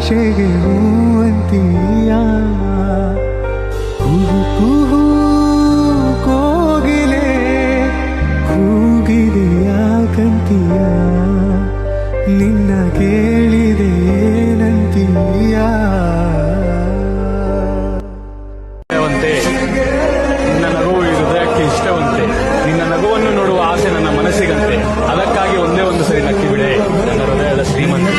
ಆಶೆಗೆ ಹೂವಂತೀಯ ಕುಹು ಕುಹು ಕೋಗಿಲೆ ಕೂಗಿದೆಯ ಕಂತೀಯ ನಿನ್ನ ಕೇಳಿದೆ ಏನಂತೀಯ ನಿನ್ನ ನಗುವು ಈ ಹೃದಯಕ್ಕೆ ಇಷ್ಟವಂತೆ. ನಿನ್ನ ನಗುವನ್ನು ನೋಡುವ ಆಸೆ ನನ್ನ ಮನಸ್ಸಿಗಂತೆ. ಅದಕ್ಕಾಗಿ ಒಂದೇ ಒಂದು ಸರಿ ನಕ್ಕಿ ಬಿಡೆ ನನ್ನ ಹೃದಯದ ಶ್ರೀಮಂತ.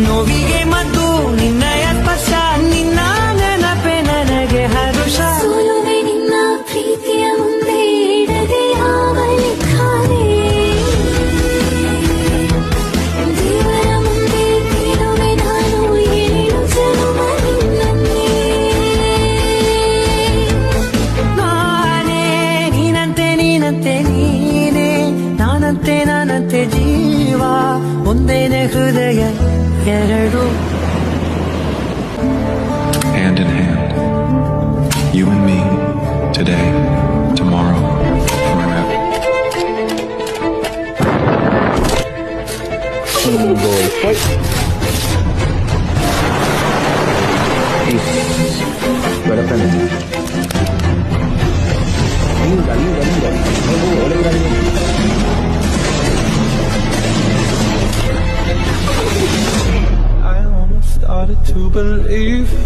ನೋವಿಗೆ ಮದ್ದು ನಿನ್ನಯ ಸ್ಪರ್ಶ, ನಿನ್ನ ನೆನಪೆ ನನಗೆ ಹರುಷ. ಸೋಲುವೆ ನಿನ್ನ ಪ್ರೀತಿಯ ಮುಂದೆ ಇಡದೆ ಯಾವ ಲೆಕ್ಕವೇ. ದೇವರ ಮುಂದೆ ಕೇಳುವೆ ನಾನು 7 ಜನ್ಮ ನಿನ್ನನ್ನೇ. ನಾನೇ ನೀನಂತೆ ನೀನಂತೆ ನೀನೇ, ನಾನಂತೆ ನಾನಂತೆ ಜೀವ, ಒಂದೇನೆ ಹೃದಯ ಎರಡು. Hand in hand, you and me, today, tomorrow, forever. I almost started to believe